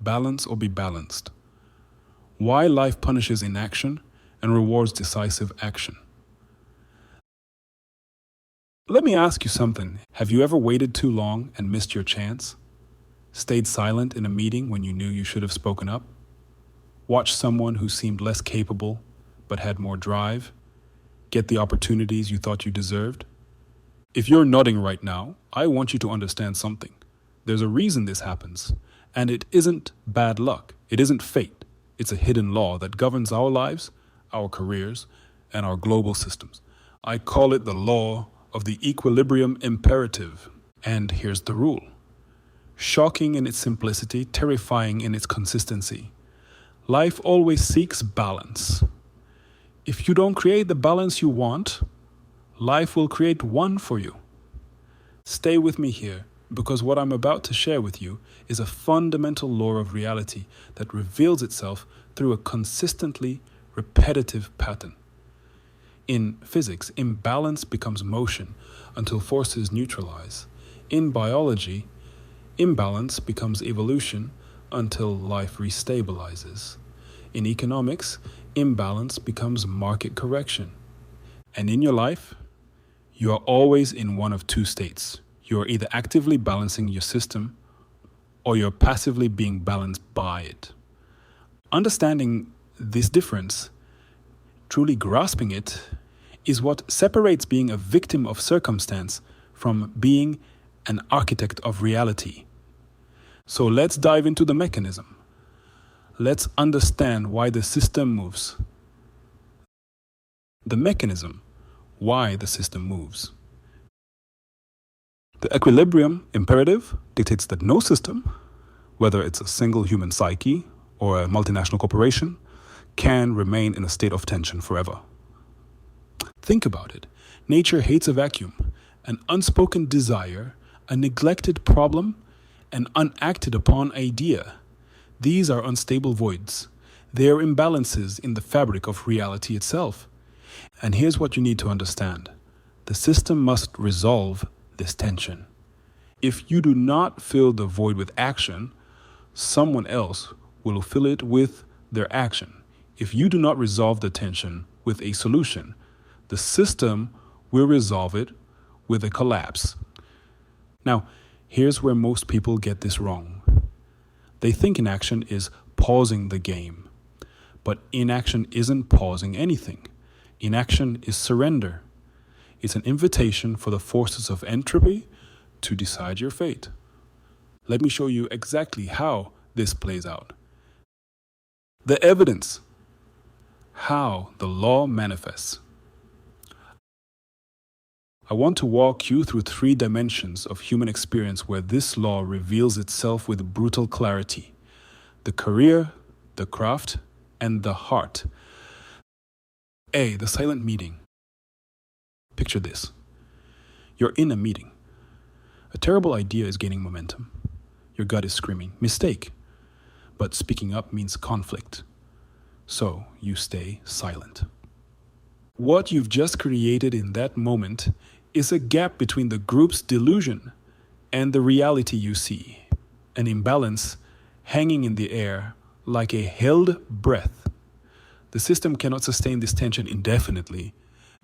balance or be balanced. Why life punishes inaction and rewards decisive action. Let me ask you something. Have you ever waited too long and missed your chance? Stayed silent in a meeting when you knew you should have spoken up? Watched someone who seemed less capable but had more drive get the opportunities you thought you deserved? If you're nodding right now, I want you to understand something. There's a reason this happens, and it isn't bad luck. It isn't fate. It's a hidden law that governs our lives, our careers, and our global systems. I call it the law of the equilibrium imperative. And here's the rule. Shocking in its simplicity, terrifying in its consistency. Life always seeks balance. If you don't create the balance you want, life will create one for you. Stay with me here, because what I'm about to share with you is a fundamental law of reality that reveals itself through a consistently repetitive pattern. In physics, imbalance becomes motion until forces neutralize. In biology, imbalance becomes evolution until life restabilizes. In economics, imbalance becomes market correction. And in your life, you are always in one of two states. You are either actively balancing your system or you're passively being balanced by it. Understanding this difference, truly grasping it, is what separates being a victim of circumstance from being an architect of reality. So let's dive into the mechanism. Let's understand why the system moves. The mechanism, why the system moves. The equilibrium imperative dictates that no system, whether it's a single human psyche or a multinational corporation, can remain in a state of tension forever. Think about it. Nature hates a vacuum, an unspoken desire, a neglected problem, an unacted upon idea. These are unstable voids. They are imbalances in the fabric of reality itself. And here's what you need to understand. The system must resolve this tension. If you do not fill the void with action, someone else will fill it with their action. If you do not resolve the tension with a solution, the system will resolve it with a collapse. Now, here's where most people get this wrong. They think inaction is pausing the game. But inaction isn't pausing anything. Inaction is surrender. It's an invitation for the forces of entropy to decide your fate. Let me show you exactly how this plays out. The evidence. How the law manifests. I want to walk you through 3 dimensions of human experience where this law reveals itself with brutal clarity. The career, the craft, and the heart. A, the silent meeting. Picture this. You're in a meeting. A terrible idea is gaining momentum. Your gut is screaming, mistake. But speaking up means conflict. So you stay silent. What you've just created in that moment is a gap between the group's delusion and the reality you see. An imbalance hanging in the air like a held breath. The system cannot sustain this tension indefinitely.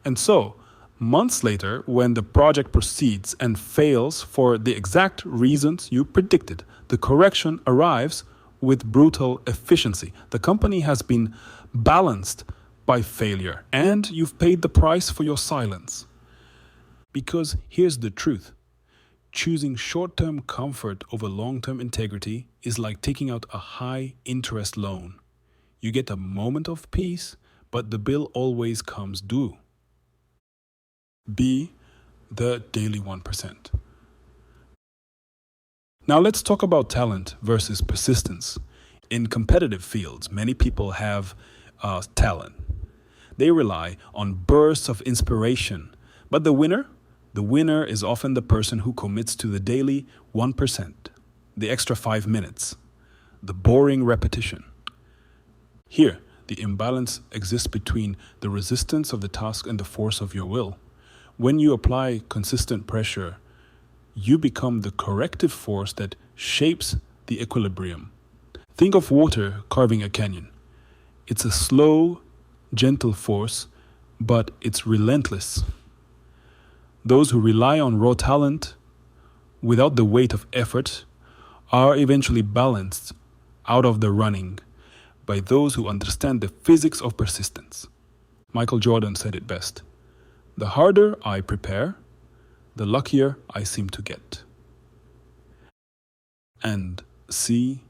And so, months later, when the project proceeds and fails for the exact reasons you predicted, the correction arrives with brutal efficiency. The company has been balanced by failure, and you've paid the price for your silence. Because here's the truth. Choosing short-term comfort over long-term integrity is like taking out a high-interest loan. You get a moment of peace, but the bill always comes due. B, the daily 1%. Now let's talk about talent versus persistence. In competitive fields, many people have talent. They rely on bursts of inspiration. But the winner is often the person who commits to the daily 1%, the extra 5 minutes, the boring repetition. Here, the imbalance exists between the resistance of the task and the force of your will. When you apply consistent pressure, you become the corrective force that shapes the equilibrium. Think of water carving a canyon. It's a slow, gentle force, but it's relentless. Those who rely on raw talent without the weight of effort are eventually balanced out of the running by those who understand the physics of persistence. Michael Jordan said it best: "The harder I prepare, the luckier I seem to get." And see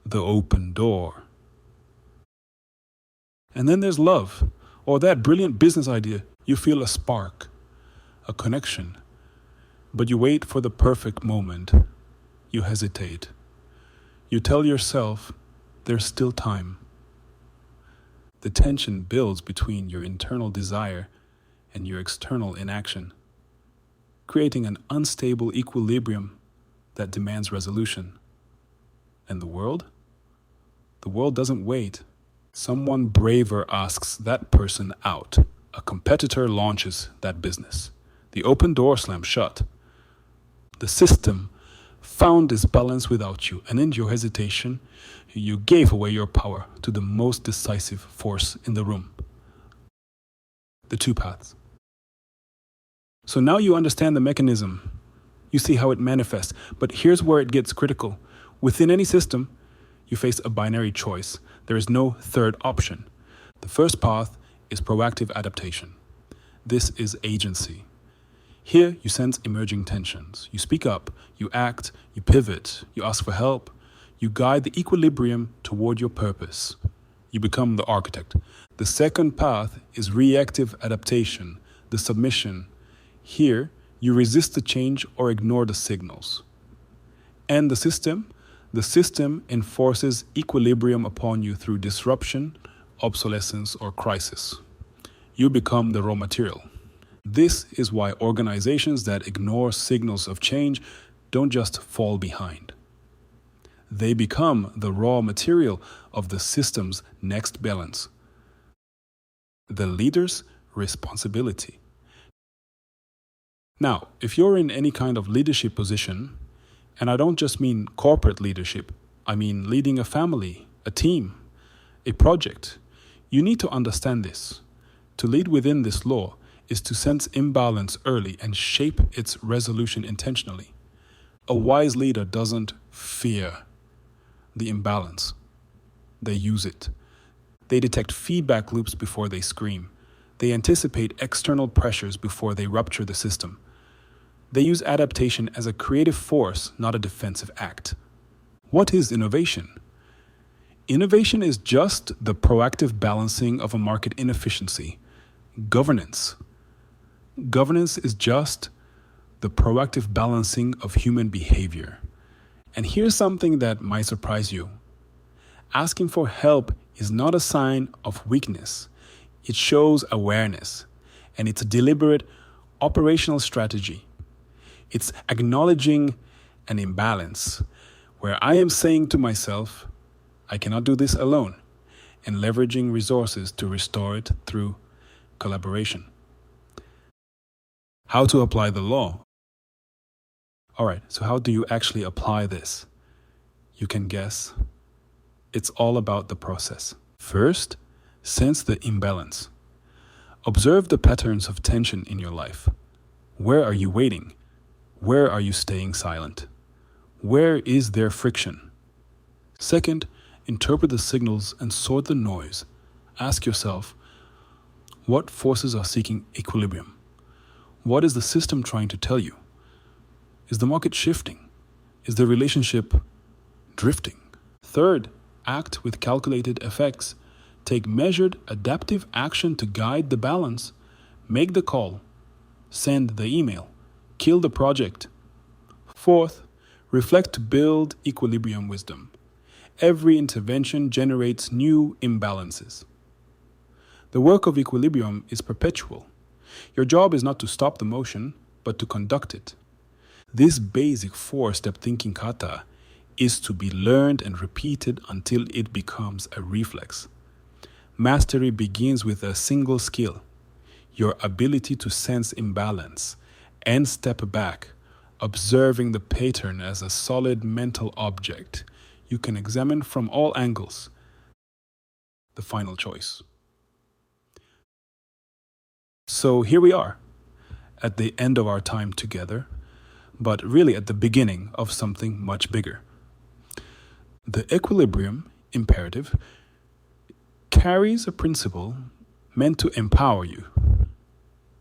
the open door. And then there's love, or that brilliant business idea. You feel a spark, a connection, but you wait for the perfect moment. You hesitate. You tell yourself there's still time. The tension builds between your internal desire and your external inaction, creating an unstable equilibrium that demands resolution. And the world? The world doesn't wait. Someone braver asks that person out. A competitor launches that business. The open door slams shut. The system found this balance without you, and in your hesitation, you gave away your power to the most decisive force in the room. The two paths. So now you understand the mechanism. You see how it manifests. But here's where it gets critical. Within any system, you face a binary choice. There is no third option. The first path is proactive adaptation. This is agency. Here, you sense emerging tensions. You speak up, you act, you pivot, you ask for help. You guide the equilibrium toward your purpose. You become the architect. The second path is reactive adaptation, the submission. Here, you resist the change or ignore the signals. And the system? The system enforces equilibrium upon you through disruption, obsolescence, or crisis. You become the raw material. This is why organizations that ignore signals of change don't just fall behind. They become the raw material of the system's next balance. The leader's responsibility. Now, if you're in any kind of leadership position, and I don't just mean corporate leadership, I mean leading a family, a team, a project, you need to understand this. To lead within this law is to sense imbalance early and shape its resolution intentionally. A wise leader doesn't fear the imbalance. They use it. They detect feedback loops before they scream. They anticipate external pressures before they rupture the system. They use adaptation as a creative force, not a defensive act. What is innovation? Innovation is just the proactive balancing of a market inefficiency. Governance. Governance is just the proactive balancing of human behavior. And here's something that might surprise you. Asking for help is not a sign of weakness. It shows awareness, and it's a deliberate operational strategy. It's acknowledging an imbalance where I am saying to myself, I cannot do this alone, and leveraging resources to restore it through collaboration. How to apply the law? All right, so how do you actually apply this? You can guess. It's all about the process. First, sense the imbalance. Observe the patterns of tension in your life. Where are you waiting? Where are you staying silent? Where is there friction? Second, interpret the signals and sort the noise. Ask yourself, what forces are seeking equilibrium? What is the system trying to tell you? Is the market shifting? Is the relationship drifting? Third, act with calculated effects. Take measured, adaptive action to guide the balance. Make the call. Send the email. Kill the project. Fourth, reflect to build equilibrium wisdom. Every intervention generates new imbalances. The work of equilibrium is perpetual. Your job is not to stop the motion, but to conduct it. This basic four-step thinking kata is to be learned and repeated until it becomes a reflex. Mastery begins with a single skill, your ability to sense imbalance and step back, observing the pattern as a solid mental object. You can examine from all angles the final choice. So here we are, at the end of our time together, but really at the beginning of something much bigger. The equilibrium imperative carries a principle meant to empower you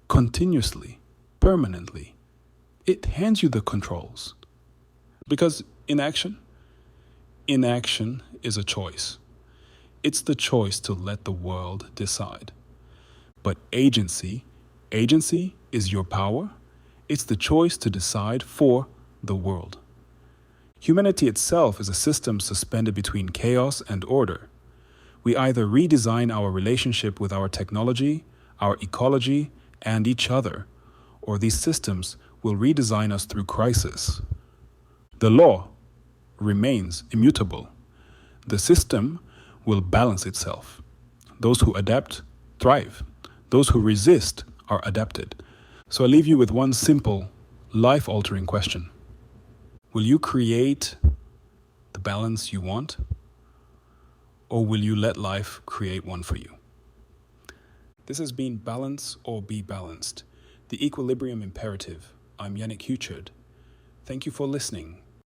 continuously, permanently. It hands you the controls. Because inaction is a choice. It's the choice to let the world decide. But agency is your power. It's the choice to decide for the world. Humanity itself is a system suspended between chaos and order. We either redesign our relationship with our technology, our ecology, and each other, or these systems will redesign us through crisis. The law remains immutable. The system will balance itself. Those who adapt thrive. Those who resist are adapted. So I leave you with one simple, life-altering question. Will you create the balance you want, or will you let life create one for you? This has been Balance or Be Balanced, the Equilibrium Imperative. I'm Yannick Huchard. Thank you for listening.